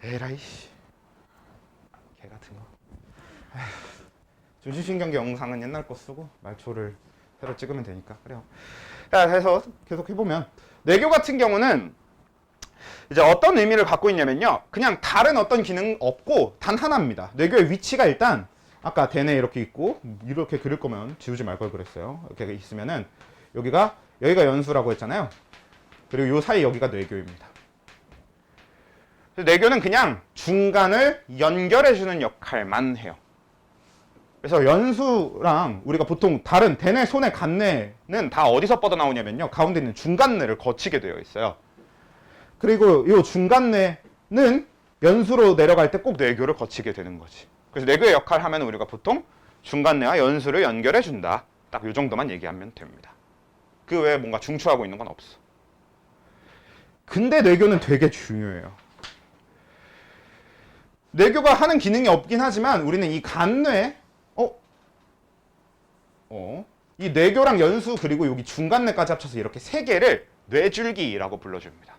에라이 씨. 개 같은 거. 중심신경계 영상은 옛날 거 쓰고 말초를 새로 찍으면 되니까. 그래요. 자, 해서 계속 해보면 뇌교 같은 경우는 이제 어떤 의미를 갖고 있냐면요. 그냥 다른 어떤 기능 없고 단 하나입니다. 뇌교의 위치가 일단 아까 대뇌 이렇게 있고 이렇게 그릴 거면 지우지 말 걸 그랬어요. 이렇게 있으면은 여기가 연수라고 했잖아요. 그리고 요 사이 여기가 뇌교입니다. 뇌교는 그냥 중간을 연결해주는 역할만 해요. 그래서 연수랑 우리가 보통 다른 대뇌, 소뇌, 간뇌는 다 어디서 뻗어나오냐면요. 가운데 있는 중간뇌를 거치게 되어 있어요. 그리고 이 중간뇌는 연수로 내려갈 때 꼭 뇌교를 거치게 되는 거지. 그래서 뇌교의 역할을 하면 우리가 보통 중간뇌와 연수를 연결해준다. 딱 이 정도만 얘기하면 됩니다. 그 외에 뭔가 중추하고 있는 건 없어. 근데 뇌교는 되게 중요해요. 뇌교가 하는 기능이 없긴 하지만 우리는 이 간뇌, 이 뇌교랑 연수 그리고 여기 중간뇌까지 합쳐서 이렇게 세 개를 뇌줄기라고 불러줍니다.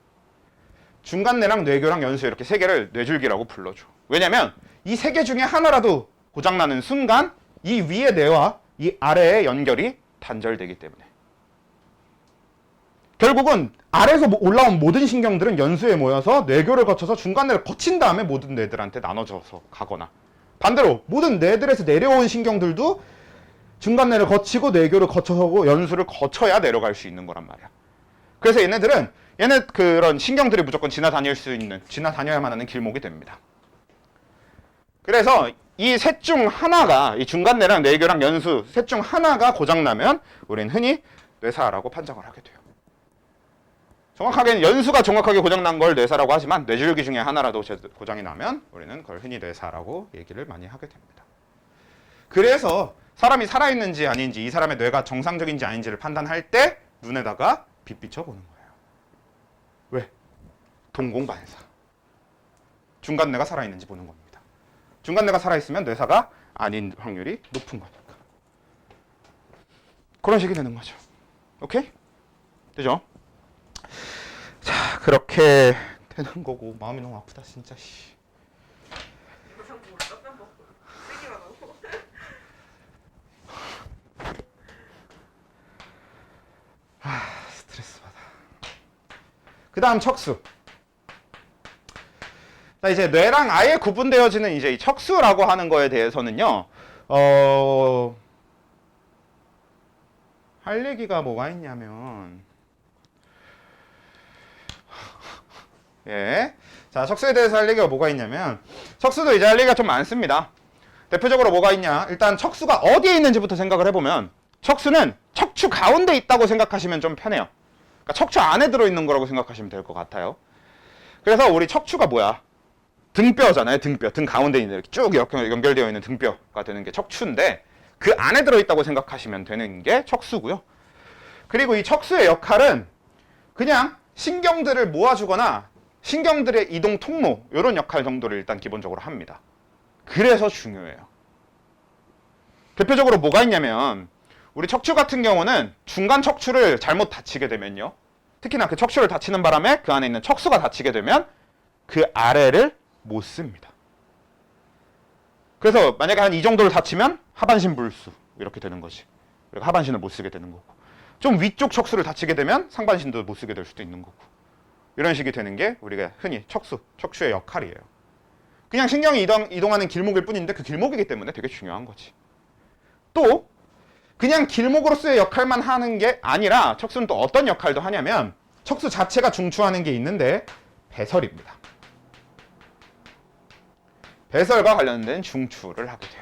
중간뇌랑 뇌교랑 연수 이렇게 세 개를 뇌줄기라고 불러줘. 왜냐면 이 세 개 중에 하나라도 고장나는 순간 이 위의 뇌와 이 아래의 연결이 단절되기 때문에. 결국은 아래에서 올라온 모든 신경들은 연수에 모여서 뇌교를 거쳐서 중간뇌를 거친 다음에 모든 뇌들한테 나눠져서 가거나 반대로 모든 뇌들에서 내려온 신경들도 중간뇌를 거치고 뇌교를 거쳐서 연수를 거쳐야 내려갈 수 있는 거란 말이야. 그래서 얘네 그런 신경들이 무조건 지나다녀야만 하는 길목이 됩니다. 그래서 이 셋 중 하나가 이 중간뇌랑 뇌교랑 연수 셋 중 하나가 고장나면 우리는 흔히 뇌사라고 판정을 하게 돼요. 정확하게는 연수가 정확하게 고장난 걸 뇌사라고 하지만 뇌줄기 중에 하나라도 고장이 나면 우리는 그걸 흔히 뇌사라고 얘기를 많이 하게 됩니다. 그래서 사람이 살아있는지 아닌지 이 사람의 뇌가 정상적인지 아닌지를 판단할 때 눈에다가 빛 비춰보는 거예요. 왜? 동공반사. 중간뇌가 살아있는지 보는 겁니다. 중간뇌가 살아있으면 뇌사가 아닌 확률이 높은 거니까. 그런 식이 되는 거죠. 오케이? 되죠? 자, 그렇게 되는 거고 마음이 너무 아프다 진짜. 스트레스 받아. 그 다음 척수. 자, 이제 뇌랑 아예 구분되어지는 이제 이 척수라고 하는 거에 대해서는요, 할 얘기가 뭐가 있냐면, 예. 자, 척수에 대해서 할 얘기가 뭐가 있냐면, 척수도 이제 할 얘기가 좀 많습니다. 대표적으로 뭐가 있냐? 일단 척수가 어디에 있는지부터 생각을 해보면, 척수는 척추 가운데 있다고 생각하시면 좀 편해요. 그러니까 척추 안에 들어있는 거라고 생각하시면 될 것 같아요. 그래서 우리 척추가 뭐야? 등뼈잖아요. 등뼈. 등 가운데 있는 이렇게 쭉 연결되어 있는 등뼈가 되는 게 척추인데 그 안에 들어있다고 생각하시면 되는 게 척수고요. 그리고 이 척수의 역할은 그냥 신경들을 모아주거나 신경들의 이동 통로 이런 역할 정도를 일단 기본적으로 합니다. 그래서 중요해요. 대표적으로 뭐가 있냐면 우리 척추 같은 경우는 중간 척추를 잘못 다치게 되면요. 특히나 그 척추를 다치는 바람에 그 안에 있는 척수가 다치게 되면 그 아래를 못 씁니다. 그래서 만약에 한 이 정도를 다치면 하반신 불수 이렇게 되는 거지. 그러니까 하반신을 못 쓰게 되는 거고. 좀 위쪽 척수를 다치게 되면 상반신도 못 쓰게 될 수도 있는 거고. 이런 식이 되는 게 우리가 흔히 척추의 역할이에요. 그냥 신경이 이동하는 길목일 뿐인데 그 길목이기 때문에 되게 중요한 거지. 또 그냥 길목으로서의 역할만 하는 게 아니라 척수는 또 어떤 역할도 하냐면 척수 자체가 중추하는 게 있는데 배설입니다. 배설과 관련된 중추를 하게 돼요.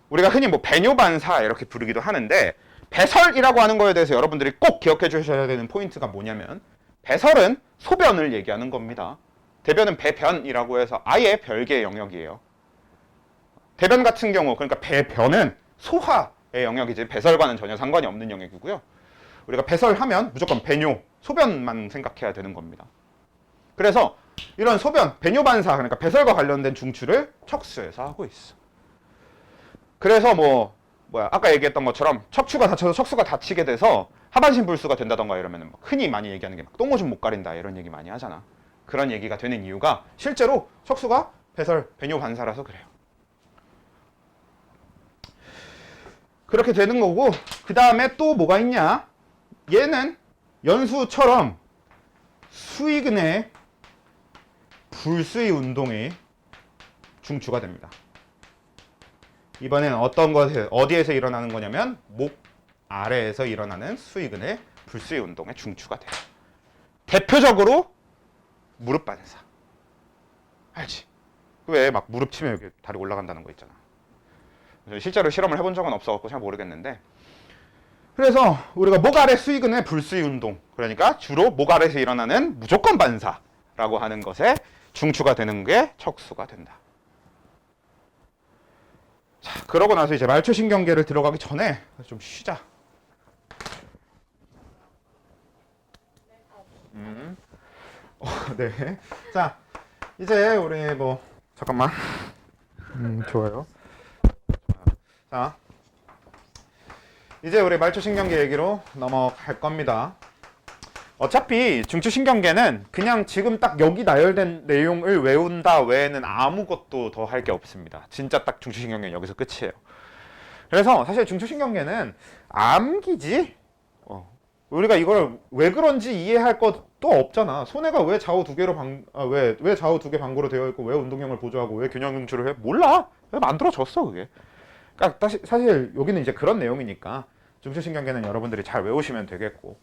우리가 흔히 뭐 배뇨반사 이렇게 부르기도 하는데 배설이라고 하는 거에 대해서 여러분들이 꼭 기억해 주셔야 되는 포인트가 뭐냐면 배설은 소변을 얘기하는 겁니다. 대변은 배변이라고 해서 아예 별개의 영역이에요. 대변 같은 경우 그러니까 배변은 소화의 영역이지 배설과는 전혀 상관이 없는 영역이고요. 우리가 배설하면 무조건 배뇨, 소변만 생각해야 되는 겁니다. 그래서 이런 소변, 배뇨반사 그러니까 배설과 관련된 중추를 척수에서 하고 있어. 그래서 아까 얘기했던 것처럼 척추가 다쳐서 척수가 다치게 돼서 하반신 불수가 된다던가 이러면 흔히 많이 얘기하는 게 막 똥오줌 못 가린다 이런 얘기 많이 하잖아. 그런 얘기가 되는 이유가 실제로 척수가 배설, 배뇨 반사라서 그래요. 그렇게 되는 거고, 그 다음에 또 뭐가 있냐? 얘는 연수처럼 수의근의 불수의 운동이 중추가 됩니다. 이번엔 어떤 것에, 어디에서 일어나는 거냐면 목 아래에서 일어나는 수의근의 불수의 운동의 중추가 돼요. 대표적으로 무릎 반사. 알지? 왜 막 무릎 치면 이렇게 다리 올라간다는 거 있잖아. 실제로 실험을 해본 적은 없어갖고 잘 모르겠는데, 그래서 우리가 목 아래 수의근의 불수의 운동, 그러니까 주로 목 아래에서 일어나는 무조건 반사라고 하는 것에 중추가 되는 게 척수가 된다. 자, 그러고 나서 이제 말초신경계를 들어가기 전에 좀 쉬자. 네. 자, 이제 우리 뭐 잠깐만. 좋아요. 자, 이제 우리 말초신경계 얘기로 넘어갈 겁니다. 어차피 중추신경계는 그냥 지금 딱 여기 나열된 내용을 외운다 외에는 아무것도 더 할 게 없습니다. 진짜 딱 중추신경계는 여기서 끝이에요. 그래서 사실 중추신경계는 암기지? 우리가 이걸 왜 그런지 이해할 것도 없잖아. 손해가 왜 좌우 두 개로 왜 좌우 두 개 방구로 되어 있고 왜 운동형을 보조하고 왜 균형 중추를 해? 몰라. 왜 만들어졌어 그게. 그러니까 사실 여기는 이제 그런 내용이니까 중추신경계는 여러분들이 잘 외우시면 되겠고.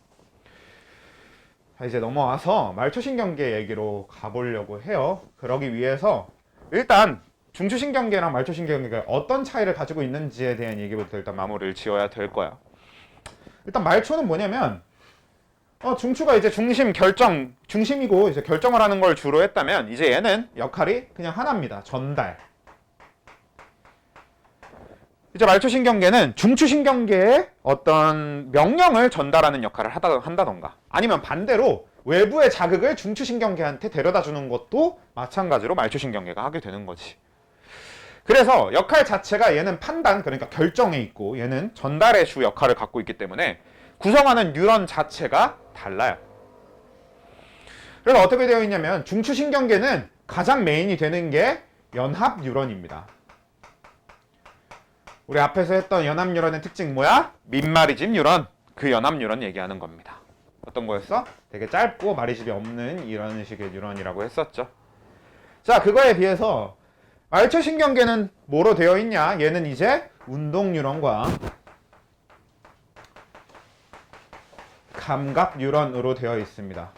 자, 이제 넘어와서 말초신경계 얘기로 가보려고 해요. 그러기 위해서 일단 중추신경계랑 말초신경계가 어떤 차이를 가지고 있는지에 대한 얘기부터 일단 마무리를 지어야 될 거야. 일단 말초는 뭐냐면 중추가 이제 중심이고 이제 결정을 하는 걸 주로 했다면 이제 얘는 역할이 그냥 하나입니다. 전달. 이제 말초신경계는 중추신경계에 어떤 명령을 전달하는 역할을 한다던가 아니면 반대로 외부의 자극을 중추신경계한테 데려다 주는 것도 마찬가지로 말초신경계가 하게 되는 거지. 그래서 역할 자체가 얘는 판단, 그러니까 결정에 있고 얘는 전달의 주 역할을 갖고 있기 때문에 구성하는 뉴런 자체가 달라요. 그래서 어떻게 되어 있냐면 중추신경계는 가장 메인이 되는 게 연합 뉴런입니다. 우리 앞에서 했던 연합 뉴런의 특징 뭐야? 민마리집 뉴런. 그 연합 뉴런 얘기하는 겁니다. 어떤 거였어? 되게 짧고 마리집이 없는 이런 식의 뉴런이라고 했었죠. 자, 그거에 비해서 말초신경계는 뭐로 되어 있냐? 얘는 이제 운동 뉴런과 감각 뉴런으로 되어 있습니다.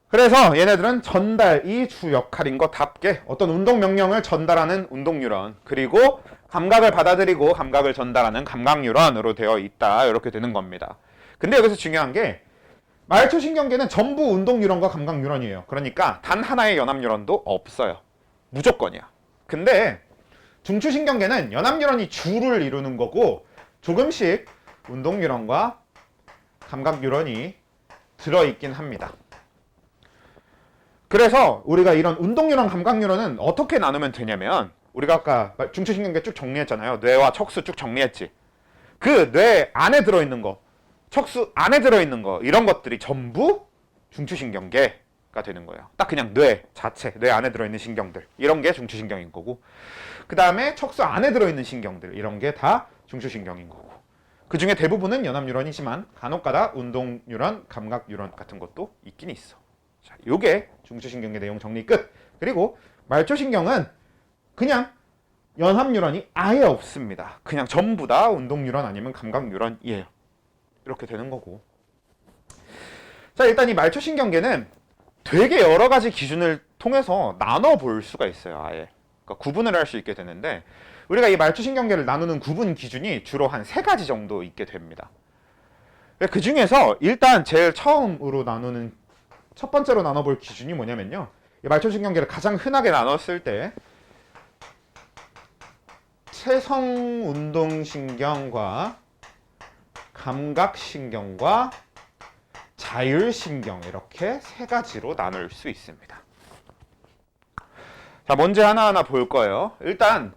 그래서 얘네들은 전달이 주 역할인 것답게 어떤 운동 명령을 전달하는 운동 뉴런, 그리고 감각을 받아들이고 감각을 전달하는 감각 뉴런으로 되어 있다. 이렇게 되는 겁니다. 근데 여기서 중요한 게 말초신경계는 전부 운동 뉴런과 감각 뉴런이에요. 그러니까 단 하나의 연합 뉴런도 없어요. 무조건이야. 근데 중추신경계는 연합 뉴런이 주를 이루는 거고 조금씩 운동 뉴런과 감각 뉴런이 들어있긴 합니다. 그래서 우리가 이런 운동 뉴런, 감각 뉴런은 어떻게 나누면 되냐면 우리가 아까 중추신경계 쭉 정리했잖아요. 뇌와 척수 쭉 정리했지. 그 뇌 안에 들어있는 거, 척수 안에 들어있는 거, 이런 것들이 전부 중추신경계가 되는 거예요. 딱 그냥 뇌 자체, 뇌 안에 들어있는 신경들, 이런 게 중추신경인 거고, 그 다음에 척수 안에 들어있는 신경들, 이런 게 다 중추신경인 거고, 그 중에 대부분은 연합 뉴런이지만 간혹가다 운동 뉴런, 감각 뉴런 같은 것도 있긴 있어. 자, 요게 중추신경계 내용 정리 끝. 그리고 말초신경은 그냥 연합 뉴런이 아예 없습니다. 그냥 전부 다 운동 뉴런 아니면 감각 뉴런이에요. 이렇게 되는 거고. 자, 일단 이 말초신경계는 되게 여러 가지 기준을 통해서 나눠 볼 수가 있어요. 아예. 그러니까 구분을 할 수 있게 되는데 우리가 이 말초신경계를 나누는 구분 기준이 주로 한 3가지 정도 있게 됩니다. 그 중에서 일단 제일 처음으로 나누는 첫 번째로 나눠볼 기준이 뭐냐면요. 이 말초신경계를 가장 흔하게 나눴을 때 체성운동신경과 감각신경과 자율신경, 이렇게 3가지로 나눌 수 있습니다. 자, 먼저 하나하나 볼 거예요. 일단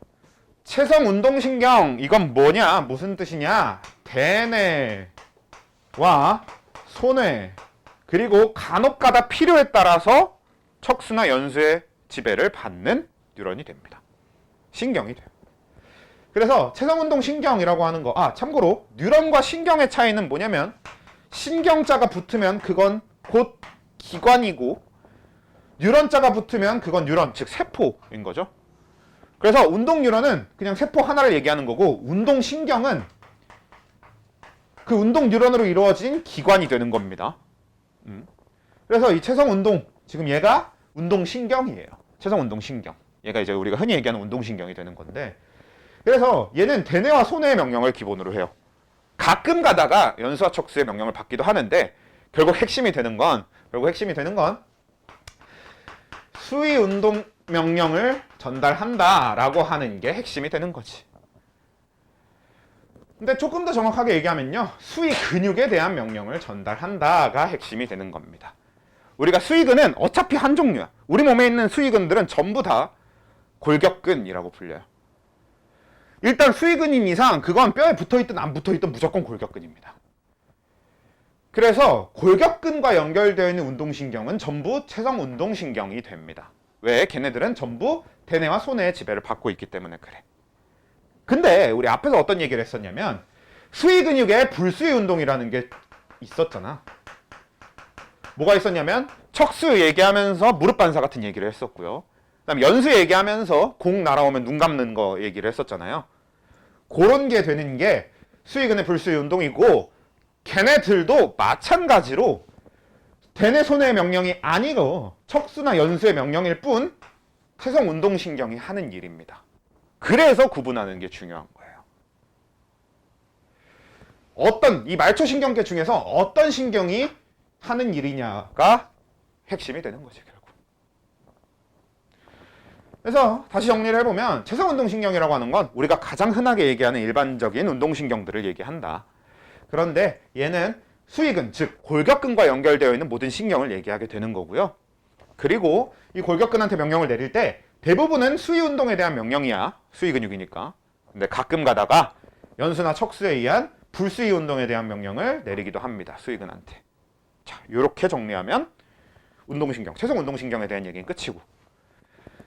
체성운동신경, 이건 뭐냐? 무슨 뜻이냐? 대뇌와 소뇌, 그리고 간혹가다 필요에 따라서 척수나 연수의 지배를 받는 뉴런이 됩니다. 신경이 돼요. 그래서 체성운동 신경이라고 하는 거, 참고로 뉴런과 신경의 차이는 뭐냐면 신경자가 붙으면 그건 곧 기관이고 뉴런자가 붙으면 그건 뉴런, 즉 세포인 거죠. 그래서 운동 뉴런은 그냥 세포 하나를 얘기하는 거고 운동 신경은 그 운동 뉴런으로 이루어진 기관이 되는 겁니다. 그래서 이 체성운동, 지금 얘가 운동신경이에요. 체성운동신경. 얘가 이제 우리가 흔히 얘기하는 운동신경이 되는 건데, 그래서 얘는 대뇌와 소뇌의 명령을 기본으로 해요. 가끔 가다가 연수와 척수의 명령을 받기도 하는데 결국 핵심이 되는 건 수위 운동 명령을 전달한다라고 하는 게 핵심이 되는 거지. 근데 조금 더 정확하게 얘기하면요, 수위 근육에 대한 명령을 전달한다가 핵심이 되는 겁니다. 우리가 수위근은 어차피 한 종류야. 우리 몸에 있는 수위근들은 전부 다 골격근이라고 불려요. 일단 수위근인 이상 그건 뼈에 붙어있든 안 붙어있든 무조건 골격근입니다. 그래서 골격근과 연결되어 있는 운동신경은 전부 체성운동신경이 됩니다. 왜? 걔네들은 전부 대뇌와 소뇌의 지배를 받고 있기 때문에 그래. 근데 우리 앞에서 어떤 얘기를 했었냐면 수위근육에 불수위 운동이라는 게 있었잖아. 뭐가 있었냐면 척수 얘기하면서 무릎 반사 같은 얘기를 했었고요. 그다음에 연수 얘기하면서 공 날아오면 눈 감는 거 얘기를 했었잖아요. 그런 게 되는 게 수위근의 불수위 운동이고, 걔네들도 마찬가지로 대뇌 소뇌의 명령이 아니고 척수나 연수의 명령일 뿐 체성운동신경이 하는 일입니다. 그래서 구분하는 게 중요한 거예요. 이 말초신경계 중에서 어떤 신경이 하는 일이냐가 핵심이 되는 거지, 결국. 그래서 다시 정리를 해보면 체성운동신경이라고 하는 건 우리가 가장 흔하게 얘기하는 일반적인 운동신경들을 얘기한다. 그런데 얘는 수위근, 즉 골격근과 연결되어 있는 모든 신경을 얘기하게 되는 거고요. 그리고 이 골격근한테 명령을 내릴 때 대부분은 수위 운동에 대한 명령이야. 수위 근육이니까. 근데 가끔 가다가 연수나 척수에 의한 불수위 운동에 대한 명령을 내리기도 합니다. 수위근한테. 자, 요렇게 정리하면 운동신경, 체성운동신경에 대한 얘기는 끝이고,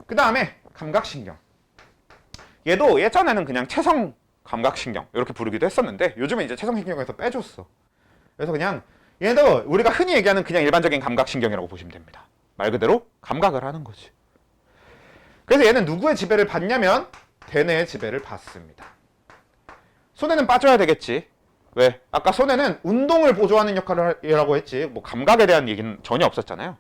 그 다음에 감각신경. 얘도 예전에는 그냥 체성감각신경 이렇게 부르기도 했었는데 요즘에 이제 체성신경에서 빼줬어. 그래서 그냥 얘도 우리가 흔히 얘기하는 그냥 일반적인 감각신경이라고 보시면 됩니다. 말 그대로 감각을 하는 거지. 그래서 얘는 누구의 지배를 받냐면 대뇌의 지배를 받습니다. 소뇌는 빠져야 되겠지. 왜? 아까 소뇌는 운동을 보조하는 역할이라고 했지, 뭐 감각에 대한 얘기는 전혀 없었잖아요.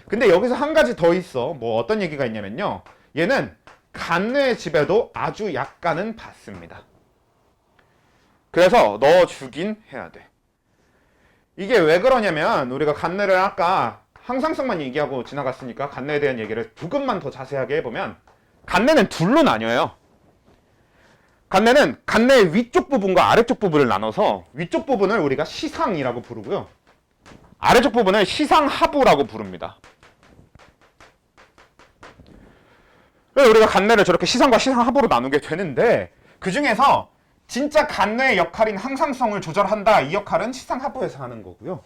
근데 여기서 한 가지 더 있어. 뭐 어떤 얘기가 있냐면요, 얘는 간뇌의 지배도 아주 약간은 받습니다. 그래서 넣어주긴 해야 돼. 이게 왜 그러냐면 우리가 간뇌를 아까 항상성만 얘기하고 지나갔으니까 간뇌에 대한 얘기를 조금만 더 자세하게 해보면, 간뇌는 둘로 나뉘어요. 간뇌는 간뇌의 위쪽 부분과 아래쪽 부분을 나눠서 위쪽 부분을 우리가 시상이라고 부르고요, 아래쪽 부분을 시상하부라고 부릅니다. 그래서 우리가 간뇌를 저렇게 시상과 시상하부로 나누게 되는데, 그 중에서 진짜 간뇌의 역할인 항상성을 조절한다, 이 역할은 시상하부에서 하는 거고요.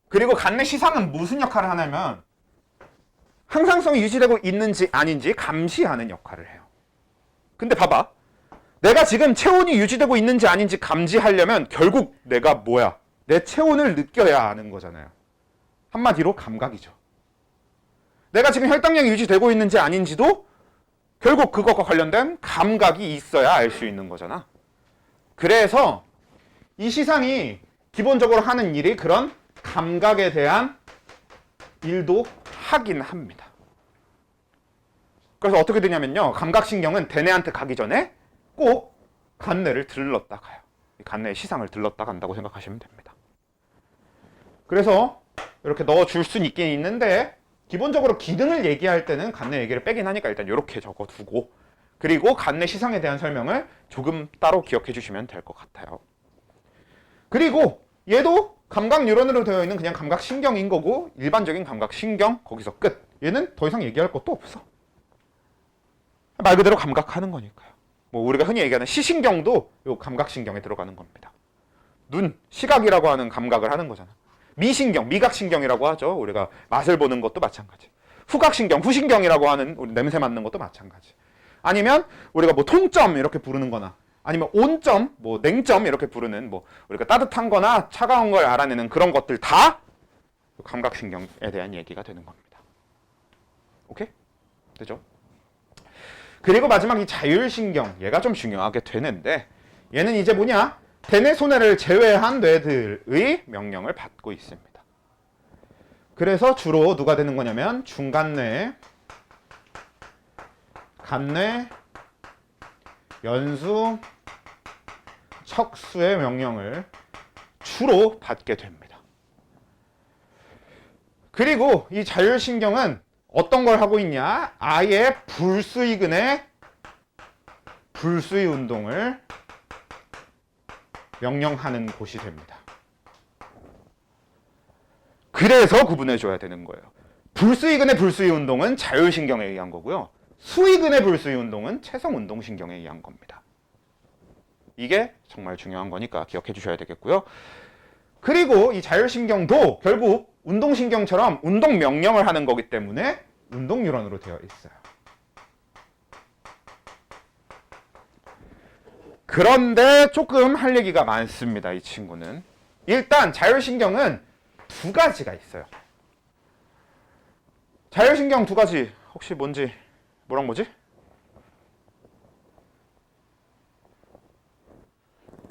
그리고 간뇌 시상은 무슨 역할을 하냐면 항상성이 유지되고 있는지 아닌지 감시하는 역할을 해요. 근데 봐봐, 내가 지금 체온이 유지되고 있는지 아닌지 감지하려면 결국 내가 뭐야? 내 체온을 느껴야 하는 거잖아요. 한마디로 감각이죠. 내가 지금 혈당량이 유지되고 있는지 아닌지도 결국 그것과 관련된 감각이 있어야 알 수 있는 거잖아. 그래서 이 시상이 기본적으로 하는 일이 그런 감각에 대한 일도 하긴 합니다. 그래서 어떻게 되냐면요, 감각신경은 대뇌한테 가기 전에 꼭 간뇌를 들렀다 가요. 간뇌의 시상을 들렀다 간다고 생각하시면 됩니다. 그래서 이렇게 넣어줄 수는 있긴 있는데 기본적으로 기능을 얘기할 때는 간뇌 얘기를 빼긴 하니까 일단 이렇게 적어두고, 그리고 간뇌 시상에 대한 설명을 조금 따로 기억해 주시면 될 것 같아요. 그리고 얘도 감각 뉴런으로 되어 있는 그냥 감각신경인 거고, 일반적인 감각신경 거기서 끝. 얘는 더 이상 얘기할 것도 없어. 말 그대로 감각하는 거니까요. 뭐 우리가 흔히 얘기하는 시신경도 요 감각신경에 들어가는 겁니다. 눈, 시각이라고 하는 감각을 하는 거잖아. 미신경, 미각신경이라고 하죠. 우리가 맛을 보는 것도 마찬가지. 후각신경, 후신경이라고 하는 우리 냄새 맡는 것도 마찬가지. 아니면 우리가 뭐 통점 이렇게 부르는 거나 아니면 온점, 뭐 냉점 이렇게 부르는 뭐 우리가 따뜻한 거나 차가운 걸 알아내는 그런 것들 다 감각신경에 대한 얘기가 되는 겁니다. 오케이? 되죠? 그리고 마지막 이 자율신경, 얘가 좀 중요하게 되는데 얘는 이제 뭐냐? 대뇌 소뇌를 제외한 뇌들의 명령을 받고 있습니다. 그래서 주로 누가 되는 거냐면 중간뇌, 간뇌, 연수, 척수의 명령을 주로 받게 됩니다. 그리고 이 자율신경은 어떤 걸 하고 있냐? 아예 불수의근의 불수의 운동을 명령하는 곳이 됩니다. 그래서 구분해줘야 되는 거예요. 불수의근의 불수의 운동은 자율신경에 의한 거고요. 수의근의 불수의 운동은 체성운동신경에 의한 겁니다. 이게 정말 중요한 거니까 기억해 주셔야 되겠고요. 그리고 이 자율신경도 결국 운동신경처럼 운동 명령을 하는 거기 때문에 운동뉴런으로 되어 있어요. 그런데 조금 할 얘기가 많습니다. 이 친구는. 일단 자율신경은 두 가지가 있어요. 자율신경 두 가지 혹시 뭔지 뭐랑 뭐지?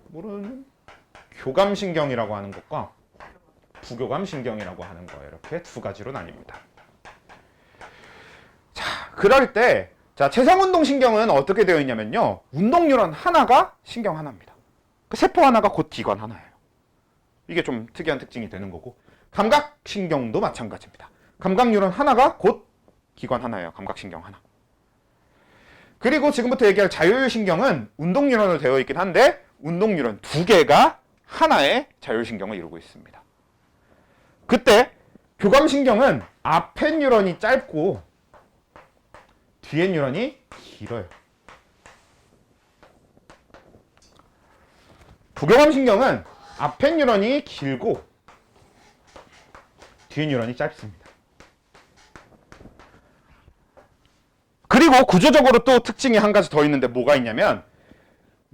모르는 교감신경이라고 하는 것과 부교감신경이라고 하는 거 이렇게 두 가지로 나뉩니다. 자, 그럴 때 자, 체성운동신경은 어떻게 되어 있냐면요. 운동뉴런 하나가 신경 하나입니다. 그 세포 하나가 곧 기관 하나예요. 이게 좀 특이한 특징이 되는 거고 감각신경도 마찬가지입니다. 감각뉴런 하나가 곧 기관 하나예요. 감각신경 하나. 그리고 지금부터 얘기할 자율신경은 운동뉴런으로 되어 있긴 한데 운동뉴런 두 개가 하나의 자율신경을 이루고 있습니다. 그때 교감신경은 앞에 뉴런이 짧고 뒤에 뉴런이 길어요. 부교감신경은 앞에 뉴런이 길고 뒤에 뉴런이 짧습니다. 그리고 구조적으로 또 특징이 한 가지 더 있는데 뭐가 있냐면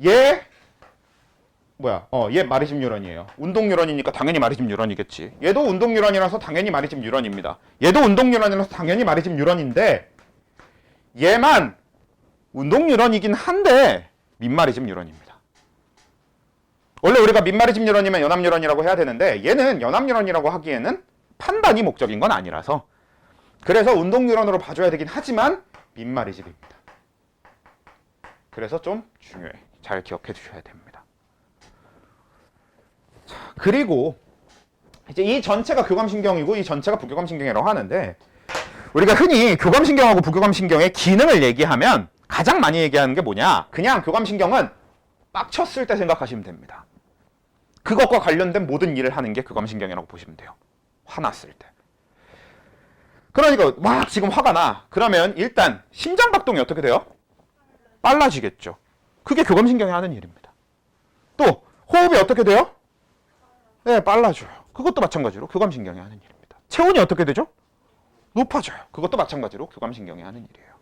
얘 마리즘 뉴런이에요. 운동 뉴런이니까 당연히 마리즘 뉴런이겠지. 얘도 운동 뉴런이라서 당연히 마리즘 뉴런입니다. 얘도 운동 뉴런이라서 당연히 마리즘 뉴런인데 얘만 운동 뉴런이긴 한데 민마리즘 뉴런입니다. 원래 우리가 민마리즘 뉴런이면 연합 뉴런이라고 해야 되는데 얘는 연합 뉴런이라고 하기에는 판단이 목적인 건 아니라서 그래서 운동 뉴런으로 봐줘야 되긴 하지만 민마리즘입니다. 그래서 좀 중요해. 잘 기억해 주셔야 됩니다. 자, 그리고 이제 이 전체가 교감신경이고 이 전체가 부교감신경이라고 하는데 우리가 흔히 교감신경하고 부교감신경의 기능을 얘기하면 가장 많이 얘기하는 게 뭐냐? 그냥 교감신경은 빡쳤을 때 생각하시면 됩니다. 그것과 관련된 모든 일을 하는 게 교감신경이라고 보시면 돼요. 화났을 때. 그러니까 막 지금 화가 나. 그러면 일단 심장박동이 어떻게 돼요? 빨라지겠죠. 그게 교감신경이 하는 일입니다. 또 호흡이 어떻게 돼요? 네, 빨라져요. 그것도 마찬가지로 교감신경이 하는 일입니다. 체온이 어떻게 되죠? 높아져요. 그것도 마찬가지로 교감신경이 하는 일이에요.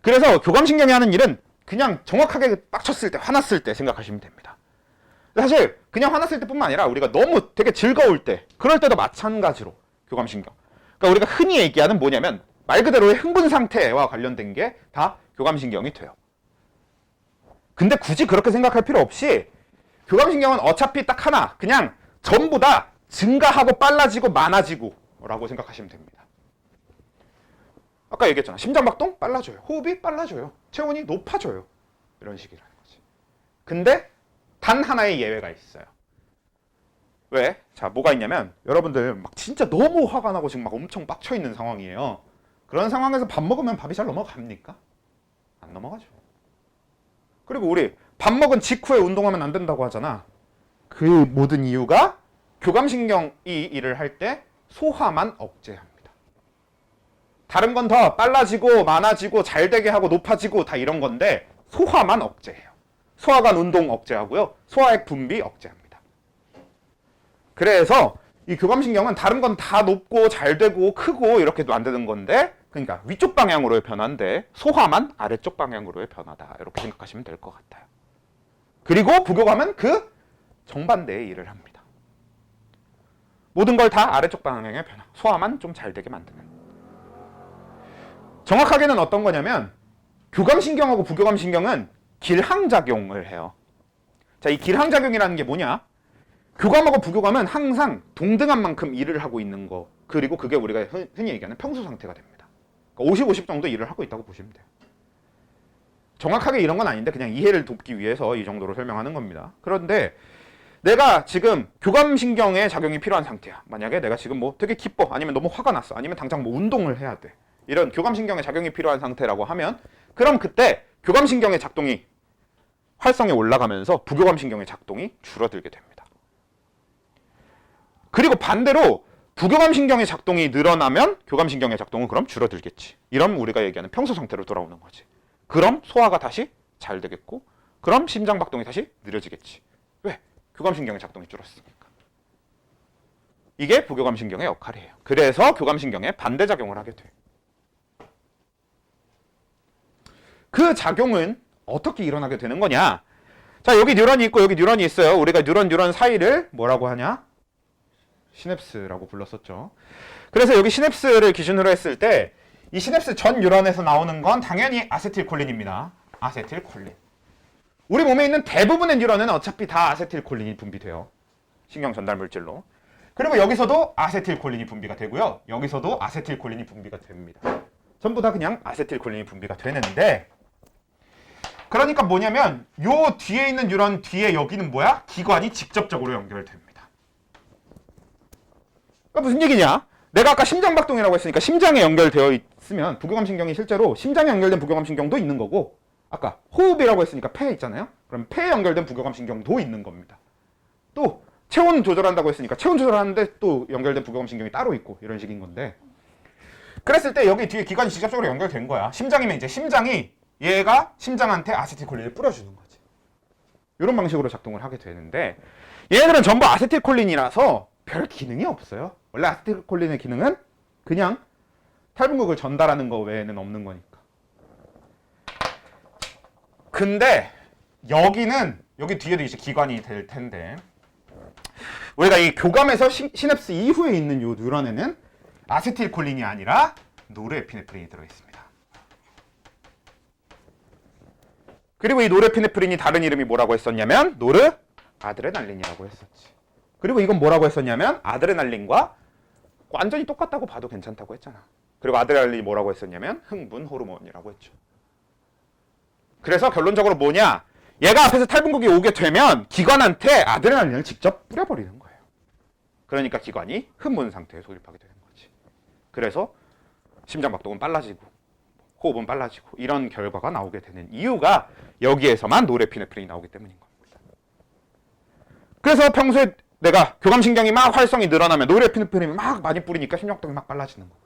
그래서 교감신경이 하는 일은 그냥 정확하게 빡쳤을 때, 화났을 때 생각하시면 됩니다. 사실 그냥 화났을 때뿐만 아니라 우리가 너무 되게 즐거울 때, 그럴 때도 마찬가지로 교감신경. 그러니까 우리가 흔히 얘기하는 뭐냐면 말 그대로의 흥분 상태와 관련된 게 다 교감신경이 돼요. 근데 굳이 그렇게 생각할 필요 없이 교감신경은 어차피 딱 하나, 그냥 전부 다 증가하고 빨라지고 많아지고 라고 생각하시면 됩니다. 아까 얘기했잖아. 심장박동 빨라져요. 호흡이 빨라져요. 체온이 높아져요. 이런 식이라는 거지. 근데 단 하나의 예외가 있어요. 왜? 자, 뭐가 있냐면 여러분들 막 진짜 너무 화가 나고 지금 막 엄청 빡쳐 있는 상황이에요. 그런 상황에서 밥 먹으면 밥이 잘 넘어갑니까? 안 넘어가죠. 그리고 우리 밥 먹은 직후에 운동하면 안 된다고 하잖아. 그 모든 이유가 교감신경이 일을 할 때 소화만 억제합니다. 다른 건 더 빨라지고 많아지고 잘되게 하고 높아지고 다 이런 건데 소화만 억제해요. 소화관 운동 억제하고요. 소화액 분비 억제합니다. 그래서 이 교감신경은 다른 건 다 높고 잘 되고 크고 이렇게 만드는 건데, 그러니까 위쪽 방향으로의 변화인데 소화만 아래쪽 방향으로의 변화다, 이렇게 생각하시면 될 것 같아요. 그리고 부교감은 그 정반대의 일을 합니다. 모든 걸 다 아래쪽 방향의 변화, 소화만 좀 잘 되게 만드는. 정확하게는 어떤 거냐면 교감신경하고 부교감신경은 길항작용을 해요. 자, 이 길항작용이라는 게 뭐냐? 교감하고 부교감은 항상 동등한 만큼 일을 하고 있는 거, 그리고 그게 우리가 흔히 얘기하는 평소 상태가 됩니다. 그러니까 50, 50 정도 일을 하고 있다고 보시면 돼요. 정확하게 이런 건 아닌데 그냥 이해를 돕기 위해서 이 정도로 설명하는 겁니다. 그런데 내가 지금 교감신경의 작용이 필요한 상태야. 만약에 내가 지금 뭐 되게 기뻐, 아니면 너무 화가 났어, 아니면 당장 뭐 운동을 해야 돼, 이런 교감신경의 작용이 필요한 상태라고 하면, 그럼 그때 교감신경의 작동이 활성에 올라가면서 부교감신경의 작동이 줄어들게 됩니다. 그리고 반대로 부교감신경의 작동이 늘어나면 교감신경의 작동은 그럼 줄어들겠지. 이런 우리가 얘기하는 평소 상태로 돌아오는 거지. 그럼 소화가 다시 잘 되겠고, 그럼 심장박동이 다시 느려지겠지. 왜? 교감신경의 작동이 줄었으니까. 이게 부교감신경의 역할이에요. 그래서 교감신경에 반대작용을 하게 돼. 그 작용은 어떻게 일어나게 되는 거냐? 자, 여기 뉴런이 있고 여기 뉴런이 있어요. 우리가 뉴런 사이를 뭐라고 하냐? 시냅스라고 불렀었죠. 그래서 여기 시냅스를 기준으로 했을 때 이 시냅스 전 뉴런에서 나오는 건 당연히 아세틸콜린입니다. 아세틸콜린. 우리 몸에 있는 대부분의 뉴런은 어차피 다 아세틸콜린이 분비돼요. 신경 전달 물질로. 그리고 여기서도 아세틸콜린이 분비가 되고요. 여기서도 아세틸콜린이 분비가 됩니다. 전부 다 그냥 아세틸콜린이 분비가 되는데, 그러니까 뭐냐면 요 뒤에 있는 뉴런 뒤에 여기는 뭐야? 기관이 직접적으로 연결됩니다. 그러니까 무슨 얘기냐? 내가 아까 심장박동이라고 했으니까 심장에 연결되어 있으면 부교감신경이 실제로 심장에 연결된 부교감신경도 있는 거고, 아까 호흡이라고 했으니까 폐에 있잖아요. 그럼 폐에 연결된 부교감신경도 있는 겁니다. 또 체온 조절한다고 했으니까 체온 조절하는데 또 연결된 부교감신경이 따로 있고, 이런 식인 건데, 그랬을 때 여기 뒤에 기관이 직접적으로 연결된 거야. 심장이면 이제 심장이 얘가 심장한테 아세틸콜린을 뿌려주는 거지. 이런 방식으로 작동을 하게 되는데, 얘네들은 전부 아세틸콜린이라서 별 기능이 없어요. 원래 아세틸콜린의 기능은 그냥 탈분극을 전달하는 거 외에는 없는 거니까. 근데 여기 뒤에도 이제 기관이 될 텐데, 우리가 이 교감에서 시냅스 이후에 있는 요 뉴런에는 아세틸콜린이 아니라 노르에피네프린이 들어있습니다. 그리고 이 노르에피네프린이 다른 이름이 뭐라고 했었냐면 노르아드레날린이라고 했었지. 그리고 이건 뭐라고 했었냐면 아드레날린과 완전히 똑같다고 봐도 괜찮다고 했잖아. 그리고 아드레날린이 뭐라고 했었냐면 흥분 호르몬이라고 했죠. 그래서 결론적으로 뭐냐? 얘가 앞에서 탈분극이 오게 되면 기관한테 아드레날린을 직접 뿌려버리는 거예요. 그러니까 기관이 흥분 상태에 돌입하게 되는 거지. 그래서 심장박동은 빨라지고 호흡은 빨라지고 이런 결과가 나오게 되는 이유가 여기에서만 노르에피네프린이 나오기 때문인 겁니다. 그래서 평소에 내가 교감신경이 막 활성이 늘어나면 노르에피네프린이 막 많이 뿌리니까 심장박동이 막 빨라지는 거고,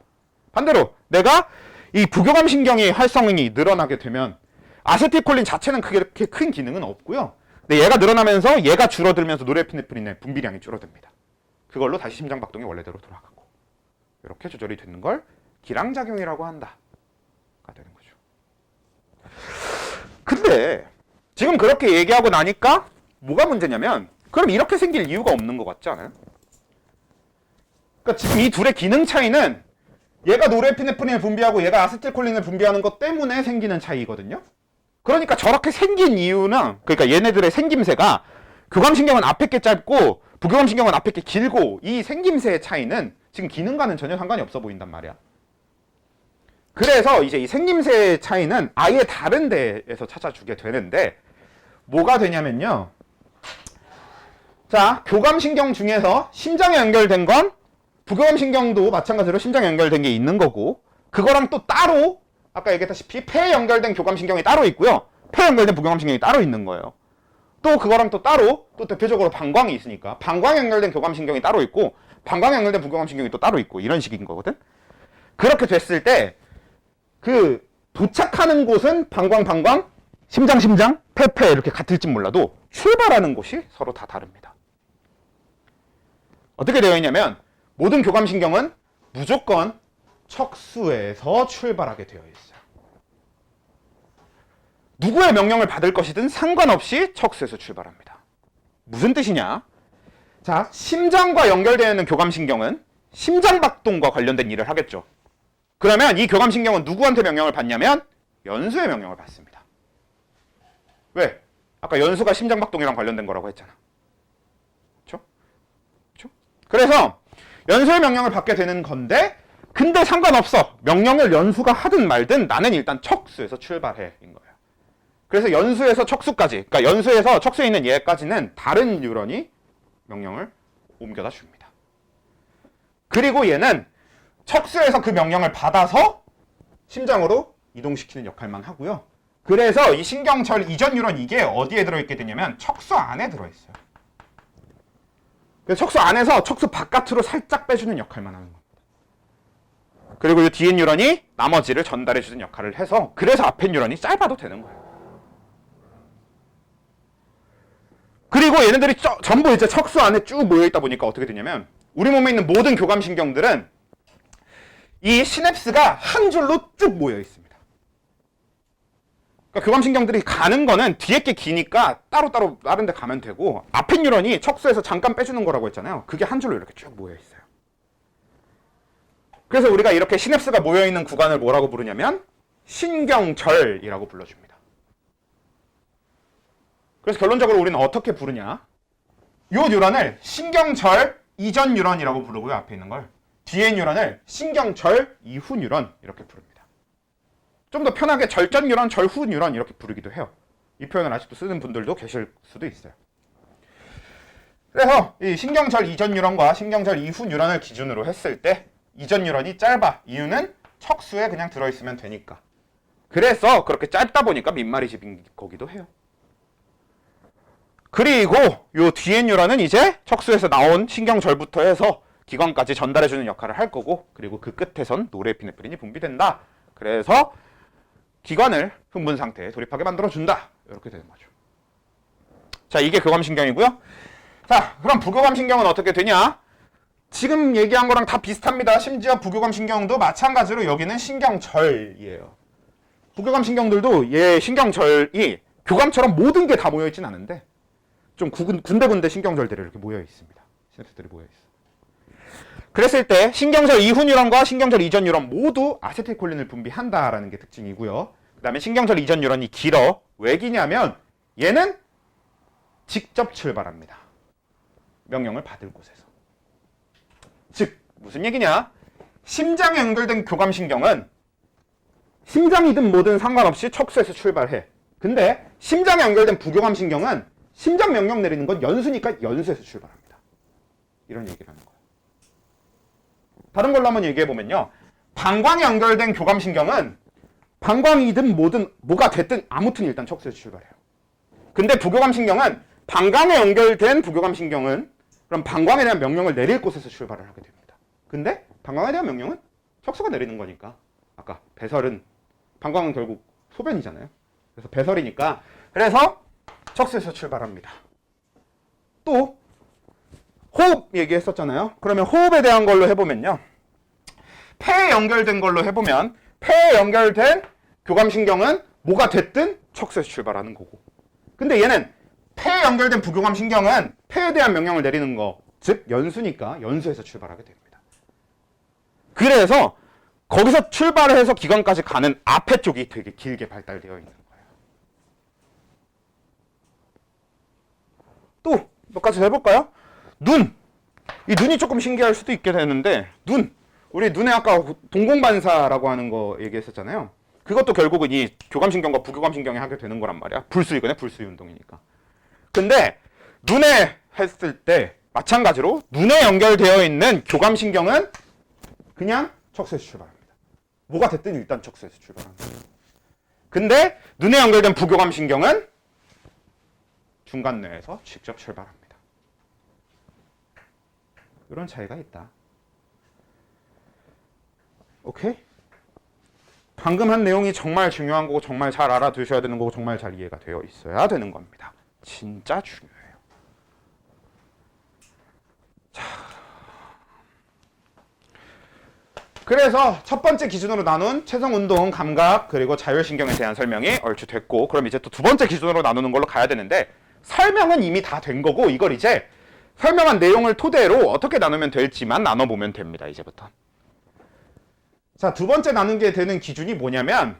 반대로 내가 이 부교감신경이 활성이 늘어나게 되면 아세틸콜린 자체는 그렇게 큰 기능은 없고요. 근데 얘가 늘어나면서 얘가 줄어들면서 노르에피네프린의 분비량이 줄어듭니다. 그걸로 다시 심장박동이 원래대로 돌아가고, 이렇게 조절이 되는 걸 기량작용이라고 한다 가 되는 거죠. 근데 지금 그렇게 얘기하고 나니까 뭐가 문제냐면, 그럼 이렇게 생길 이유가 없는 것 같지 않아요? 그러니까 지금 이 둘의 기능 차이는 얘가 노르에피네프린을 분비하고 얘가 아세틸콜린을 분비하는 것 때문에 생기는 차이거든요. 그러니까 저렇게 생긴 이유는, 그러니까 얘네들의 생김새가 교감신경은 앞에 게 짧고 부교감신경은 앞에 게 길고, 이 생김새의 차이는 지금 기능과는 전혀 상관이 없어 보인단 말이야. 그래서 이제 이 생김새의 차이는 아예 다른 데에서 찾아주게 되는데, 뭐가 되냐면요. 자, 교감신경 중에서 심장에 연결된 건 부교감신경도 마찬가지로 심장에 연결된 게 있는 거고, 그거랑 또 따로 아까 얘기했다시피 폐에 연결된 교감신경이 따로 있고요. 폐에 연결된 부교감신경이 따로 있는 거예요. 또 그거랑 또 따로 또 대표적으로 방광이 있으니까 방광에 연결된 교감신경이 따로 있고 방광에 연결된 부교감신경이 또 따로 있고, 이런 식인 거거든. 그렇게 됐을 때 그 도착하는 곳은 방광, 심장, 폐 이렇게 같을지 몰라도 출발하는 곳이 서로 다 다릅니다. 어떻게 되어 있냐면 모든 교감신경은 무조건 척수에서 출발하게 되어 있어요. 누구의 명령을 받을 것이든 상관없이 척수에서 출발합니다. 무슨 뜻이냐? 자, 심장과 연결되어 있는 교감신경은 심장박동과 관련된 일을 하겠죠. 그러면 이 교감신경은 누구한테 명령을 받냐면 연수의 명령을 받습니다. 왜? 아까 연수가 심장박동이랑 관련된 거라고 했잖아. 그렇죠? 그래서 연수의 명령을 받게 되는 건데 근데 상관없어. 명령을 연수가 하든 말든 나는 일단 척수에서 출발해 인 거예요. 그래서 연수에서 척수까지, 그러니까 연수에서 척수에 있는 얘까지는 다른 뉴런이 명령을 옮겨다 줍니다. 그리고 얘는 척수에서 그 명령을 받아서 심장으로 이동시키는 역할만 하고요. 그래서 이 신경절 이전 뉴런 이게 어디에 들어있게 되냐면 척수 안에 들어있어요. 그래서 척수 안에서 척수 바깥으로 살짝 빼주는 역할만 하는 겁니다. 그리고 이 뒤에 뉴런이 나머지를 전달해주는 역할을 해서 그래서 앞에 뉴런이 짧아도 되는 거예요. 그리고 얘네들이 전부 이제 척수 안에 쭉 모여있다 보니까 어떻게 되냐면 우리 몸에 있는 모든 교감신경들은 이 시냅스가 한 줄로 쭉 모여 있습니다. 그러니까 교감신경들이 가는 거는 뒤에 게 기니까 따로따로 다른 데 가면 되고 앞에 뉴런이 척수에서 잠깐 빼주는 거라고 했잖아요. 그게 한 줄로 이렇게 쭉 모여 있어요. 그래서 우리가 이렇게 시냅스가 모여 있는 구간을 뭐라고 부르냐면 신경절이라고 불러줍니다. 그래서 결론적으로 우리는 어떻게 부르냐? 요 뉴런을 신경절 이전 뉴런이라고 부르고요. 앞에 있는 걸. 뒤에 뉴런을 신경절 이후 뉴런 이렇게 부릅니다. 좀 더 편하게 절전 뉴런, 절후 뉴런 이렇게 부르기도 해요. 이 표현을 아직도 쓰는 분들도 계실 수도 있어요. 그래서 이 신경절 이전 뉴런과 신경절 이후 뉴런을 기준으로 했을 때 이전 뉴런이 짧아. 이유는 척수에 그냥 들어있으면 되니까. 그래서 그렇게 짧다 보니까 민마리집인 거기도 해요. 그리고 요 뒤에 뉴런은 이제 척수에서 나온 신경절부터 해서 기관까지 전달해주는 역할을 할 거고 그리고 그 끝에선 노르에피네프린이 분비된다. 그래서 기관을 흥분 상태에 돌입하게 만들어준다. 이렇게 되는 거죠. 자, 이게 교감신경이고요. 자, 그럼 부교감신경은 어떻게 되냐? 지금 얘기한 거랑 다 비슷합니다. 심지어 부교감신경도 마찬가지로 여기는 신경절이에요. 부교감신경들도 얘 신경절이 교감처럼 모든 게 다 모여있진 않은데 좀 군데군데 신경절들이 이렇게 모여 있습니다. 시냅스들이 모여 있어. 그랬을 때 신경절 이후 뉴런과 신경절 이전 뉴런 모두 아세틸콜린을 분비한다라는 게 특징이고요. 그다음에 신경절 이전 뉴런이 길어. 왜 기냐면 얘는 직접 출발합니다. 명령을 받을 곳에서. 즉 무슨 얘기냐? 심장에 연결된 교감신경은 심장이든 뭐든 상관없이 척수에서 출발해. 근데 심장에 연결된 부교감신경은 심장 명령 내리는 건 연수니까 연수에서 출발합니다. 이런 얘기를 하는 거예요. 다른 걸로 한번 얘기해보면요. 방광에 연결된 교감신경은 방광이든 뭐든 뭐가 됐든 아무튼 일단 척수에서 출발해요. 근데 부교감신경은 방광에 연결된 부교감신경은 그럼 방광에 대한 명령을 내릴 곳에서 출발을 하게 됩니다. 근데 방광에 대한 명령은 척수가 내리는 거니까 아까 배설은 방광은 결국 소변이잖아요. 그래서 배설이니까 그래서 척수에서 출발합니다. 또 호흡 얘기했었잖아요. 그러면 호흡에 대한 걸로 해보면요. 폐에 연결된 걸로 해보면 폐에 연결된 교감신경은 뭐가 됐든 척수에서 출발하는 거고 근데 얘는 폐에 연결된 부교감신경은 폐에 대한 명령을 내리는 거 즉 연수니까 연수에서 출발하게 됩니다. 그래서 거기서 출발해서 기관까지 가는 앞에 쪽이 되게 길게 발달되어 있는 거예요. 또 몇 가지 더 해볼까요? 눈! 이 눈이 조금 신기할 수도 있게 되는데 눈! 우리 눈에 아까 동공반사라고 하는 거 얘기했었잖아요. 그것도 결국은 이 교감신경과 부교감신경이 하게 되는 거란 말이야. 불수이거네. 불수이 운동이니까. 근데 눈에 했을 때 마찬가지로 눈에 연결되어 있는 교감신경은 그냥 척수에서 출발합니다. 뭐가 됐든 일단 척수에서 출발합니다. 근데 눈에 연결된 부교감신경은 중간뇌에서 직접 출발합니다. 이런 차이가 있다. 오케이? 방금 한 내용이 정말 중요한 거고 정말 잘 알아두셔야 되는 거고 정말 잘 이해가 되어 있어야 되는 겁니다. 진짜 중요해요. 자, 그래서 첫 번째 기준으로 나눈 체성운동, 감각, 그리고 자율신경에 대한 설명이 얼추 됐고, 그럼 이제 또 두 번째 기준으로 나누는 걸로 가야 되는데, 설명은 이미 다 된 거고, 이걸 이제 설명한 내용을 토대로 어떻게 나누면 될지만 나눠보면 됩니다, 이제부터. 자, 두 번째 나누게 되는 기준이 뭐냐면,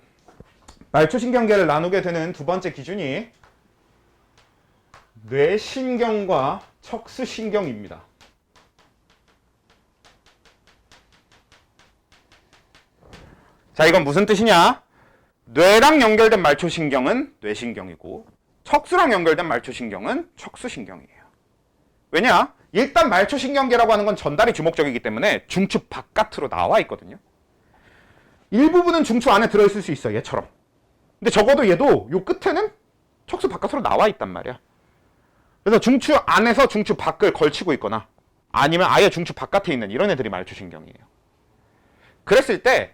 말초신경계를 나누게 되는 두 번째 기준이 뇌신경과 척수신경입니다. 자, 이건 무슨 뜻이냐? 뇌랑 연결된 말초신경은 뇌신경이고 척수랑 연결된 말초신경은 척수신경이에요. 왜냐? 일단 말초신경계라고 하는 건 전달이 주목적이기 때문에 중추 바깥으로 나와 있거든요. 일부분은 중추 안에 들어있을 수 있어, 얘처럼. 근데 적어도 얘도 요 끝에는 척수 바깥으로 나와 있단 말이야. 그래서 중추 안에서 중추 밖을 걸치고 있거나 아니면 아예 중추 바깥에 있는 이런 애들이 말초신경이에요. 그랬을 때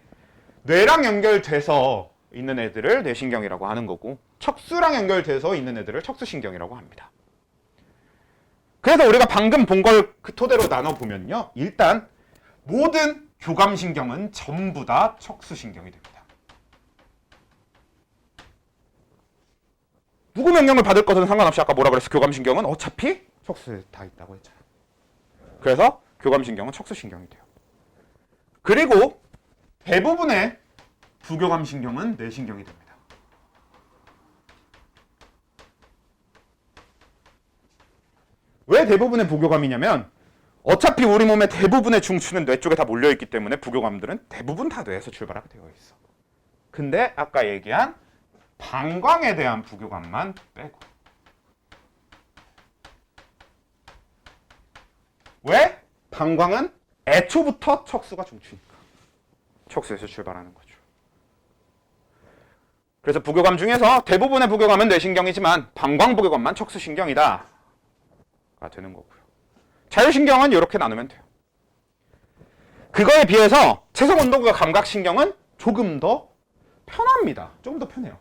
뇌랑 연결돼서 있는 애들을 뇌신경이라고 하는 거고 척수랑 연결돼서 있는 애들을 척수신경이라고 합니다. 그래서 우리가 방금 본 걸 그 토대로 나눠보면요. 일단 모든 교감신경은 전부 다 척수신경이 됩니다. 누구 명령을 받을 것은 상관없이 아까 뭐라 그랬어? 교감신경은 어차피 척수에 다 있다고 했잖아. 그래서 교감신경은 척수신경이 돼요. 그리고 대부분의 부교감신경은 뇌신경이 됩니다. 왜 대부분의 부교감이냐면 어차피 우리 몸의 대부분의 중추는 뇌 쪽에 다 몰려있기 때문에 부교감들은 대부분 다 뇌에서 출발하게 되어 있어. 근데 아까 얘기한 방광에 대한 부교감만 빼고. 왜? 방광은 애초부터 척수가 중추니까. 척수에서 출발하는 거죠. 그래서 부교감 중에서 대부분의 부교감은 뇌신경이지만 방광부교감만 척수신경이다 가 되는 거고요. 자율신경은 이렇게 나누면 돼요. 그거에 비해서 체성운동과 감각신경은 조금 더 편합니다. 조금 더 편해요.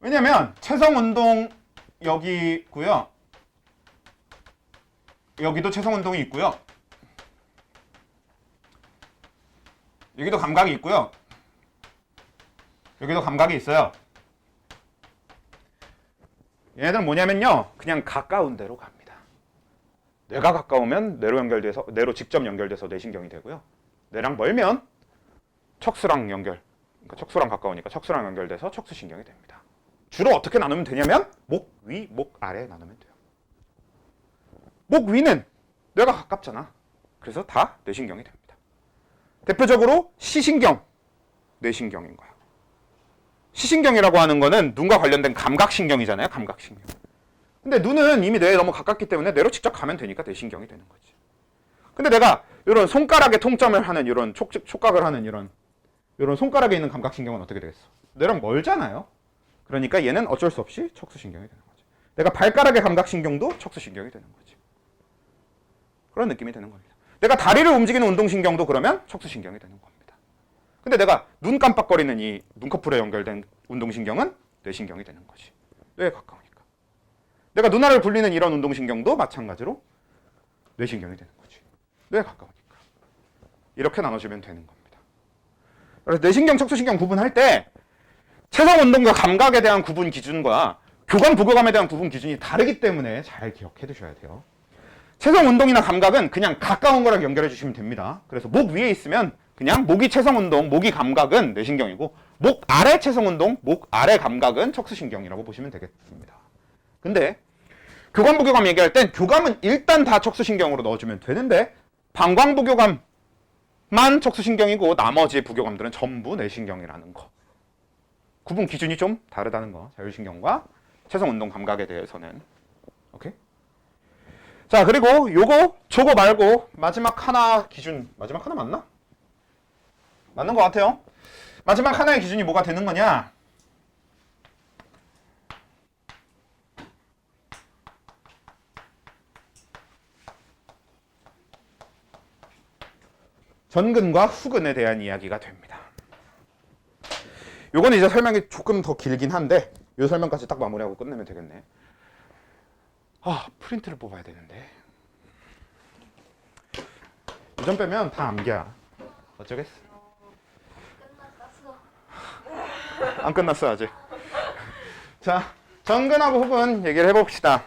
왜냐면 체성운동 여기 있고요. 여기도 체성운동이 있고요. 여기도 감각이 있고요. 여기도 감각이 있어요. 얘네들은 뭐냐면요. 그냥 가까운 데로 갑니다. 뇌가 가까우면 뇌로 연결돼서 뇌로 직접 연결돼서 뇌신경이 되고요. 뇌랑 멀면 척수랑 연결. 그러니까 척수랑 가까우니까 척수랑 연결돼서 척수신경이 됩니다. 주로 어떻게 나누면 되냐면 목 위, 목 아래 나누면 돼요. 목 위는 뇌가 가깝잖아. 그래서 다 뇌신경이 됩니다. 대표적으로 시신경, 뇌신경인 거예요. 시신경이라고 하는 거는 눈과 관련된 감각신경이잖아요. 감각신경. 근데 눈은 이미 뇌에 너무 가깝기 때문에 뇌로 직접 가면 되니까 뇌신경이 되는 거지. 근데 내가 이런 손가락에 통점을 하는 이런 촉각을 하는 이런 손가락에 있는 감각신경은 어떻게 되겠어? 뇌랑 멀잖아요. 그러니까 얘는 어쩔 수 없이 척수신경이 되는 거지. 내가 발가락의 감각신경도 척수신경이 되는 거지. 그런 느낌이 되는 겁니다. 내가 다리를 움직이는 운동신경도 그러면 척수신경이 되는 겁니다. 근데 내가 눈 깜빡거리는 이 눈꺼풀에 연결된 운동신경은 뇌신경이 되는 거지. 뇌에 가까우니까. 내가 눈알을 굴리는 이런 운동신경도 마찬가지로 뇌신경이 되는 거지. 뇌에 가까우니까. 이렇게 나눠주면 되는 겁니다. 그래서 뇌신경, 척수신경 구분할 때 체성운동과 감각에 대한 구분 기준과 교감, 부교감에 대한 구분 기준이 다르기 때문에 잘 기억해 두셔야 돼요. 체성운동이나 감각은 그냥 가까운 거랑 연결해 주시면 됩니다. 그래서 목 위에 있으면 그냥 목이 체성운동, 목이 감각은 뇌신경이고 목 아래 체성운동, 목 아래 감각은 척수신경이라고 보시면 되겠습니다. 근데 교감, 부교감 얘기할 땐 교감은 일단 다 척수신경으로 넣어주면 되는데 방광, 부교감만 척수신경이고 나머지 부교감들은 전부 뇌신경이라는 거. 구분 기준이 좀 다르다는 거. 자율신경과 체성운동 감각에 대해서는. 오케이? 자, 그리고 저거 말고 마지막 하나 기준, 마지막 하나 맞나? 맞는 것 같아요. 마지막 하나의 기준이 뭐가 되는 거냐? 전근과 후근에 대한 이야기가 됩니다. 요거는 이제 설명이 조금 더 길긴 한데 요 설명까지 딱 마무리하고 끝내면 되겠네. 아, 프린트를 뽑아야 되는데. 이 점 빼면 다 암기야. 어쩌겠어. 안 끝났어 아직. 자, 전근하고 후근 얘기를 해봅시다.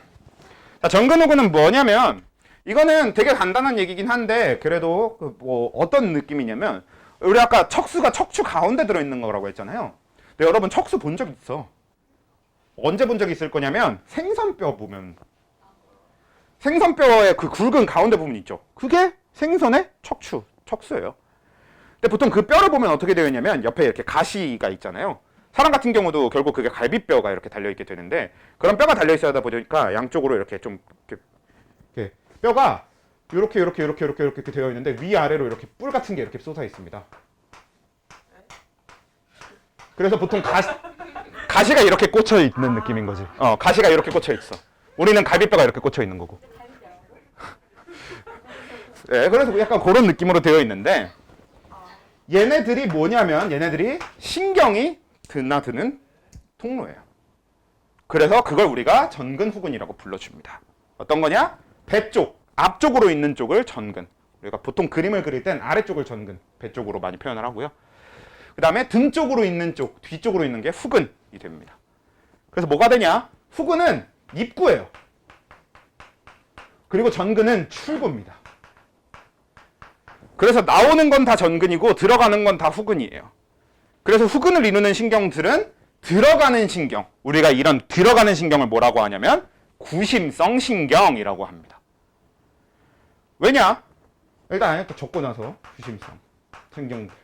자, 전근 후근은 뭐냐면 이거는 되게 간단한 얘기긴 한데 그래도 뭐 어떤 느낌이냐면 우리 아까 척수가 척추 가운데 들어있는 거라고 했잖아요. 근데 여러분 척수 본 적 있어. 언제 본 적이 있을 거냐면 생선뼈 보면 생선뼈의 그 굵은 가운데 부분 있죠. 그게 생선의 척수예요. 근데 보통 그 뼈를 보면 어떻게 되어 있냐면 옆에 이렇게 가시가 있잖아요. 사람 같은 경우도 결국 그게 갈비뼈가 이렇게 달려있게 되는데 그런 뼈가 달려있어야 하다 보니까 양쪽으로 이렇게 좀 이렇게 뼈가 이렇게 되어 있는데 위아래로 이렇게 뿔 같은 게 이렇게 쏟아 있습니다. 그래서 보통 가시가 이렇게 꽂혀 있는 느낌인 거지. 가시가 이렇게 꽂혀 있어. 우리는 갈비뼈가 이렇게 꽂혀 있는 거고. 네, 그래서 약간 그런 느낌으로 되어 있는데 얘네들이 뭐냐면 얘네들이 신경이 드나드는 통로예요. 그래서 그걸 우리가 전근 후근이라고 불러줍니다. 어떤 거냐? 배 쪽, 앞쪽으로 있는 쪽을 전근. 우리가 보통 그림을 그릴 땐 아래쪽을 전근, 배 쪽으로 많이 표현을 하고요. 그 다음에 등 쪽으로 있는 쪽, 뒤쪽으로 있는 게 후근이 됩니다. 그래서 뭐가 되냐? 후근은 입구예요. 그리고 전근은 출구입니다. 그래서 나오는 건 다 전근이고 들어가는 건 다 후근이에요. 그래서 후근을 이루는 신경들은 들어가는 신경, 우리가 이런 들어가는 신경을 뭐라고 하냐면 구심성 신경이라고 합니다. 왜냐? 일단 적고 나서 구심성 신경들.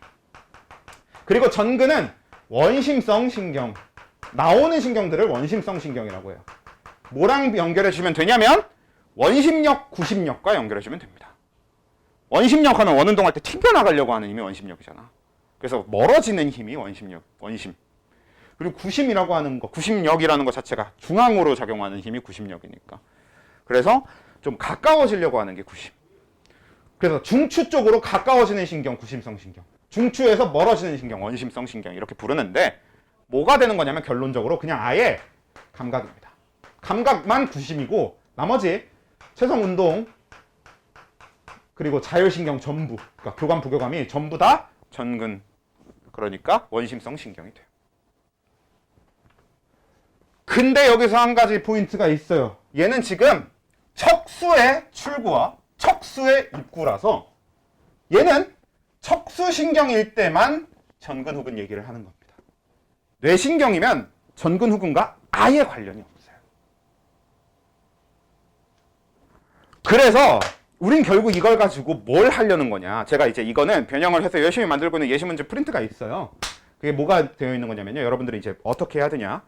그리고 전근은 원심성 신경, 나오는 신경들을 원심성 신경이라고 해요. 뭐랑 연결해 주면 되냐면 원심력, 구심력과 연결해 주면 됩니다. 원심력 하면 원운동할 때 튕겨나가려고 하는 힘이 원심력이잖아. 그래서 멀어지는 힘이 원심. 그리고 구심이라고 하는 거, 구심력이라는 것 자체가 중앙으로 작용하는 힘이 구심력이니까. 그래서 좀 가까워지려고 하는 게 구심. 그래서 중추 쪽으로 가까워지는 신경, 구심성 신경. 중추에서 멀어지는 신경, 원심성 신경 이렇게 부르는데 뭐가 되는 거냐면 결론적으로 그냥 아예 감각입니다. 감각만 구심이고 나머지 체성 운동 그리고 자율신경 전부, 그러니까 교감 부교감이 전부 다 전근, 그러니까 원심성 신경이 돼요. 근데 여기서 한 가지 포인트가 있어요. 얘는 지금 척수의 출구와 척수의 입구라서 얘는 척수신경일 때만 전근 후근 얘기를 하는 겁니다. 뇌신경이면 전근 후근과 아예 관련이 없어요. 그래서 우린 결국 이걸 가지고 뭘 하려는 거냐. 제가 이제 이거는 변형을 해서 열심히 만들고 있는 예시 문제 프린트가 있어요. 그게 뭐가 되어 있는 거냐면요. 여러분들이 이제 어떻게 해야 되냐.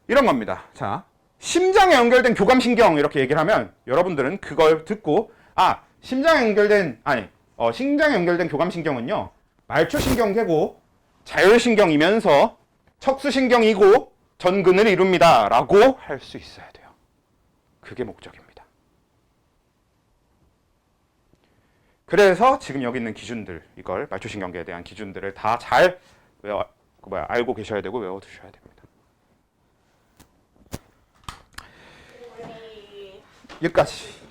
이런 겁니다. 자, 심장에 연결된 교감신경 이렇게 얘기를 하면 여러분들은 그걸 듣고 심장에 연결된 교감신경은요. 말초신경계고 자율신경이면서 척수신경이고 전근을 이룹니다. 라고 할 수 있어야 돼요. 그게 목적입니다. 그래서 지금 여기 있는 기준들, 이걸 말초신경계에 대한 기준들을 다 잘 알고 계셔야 되고 외워두셔야 됩니다. 여기까지.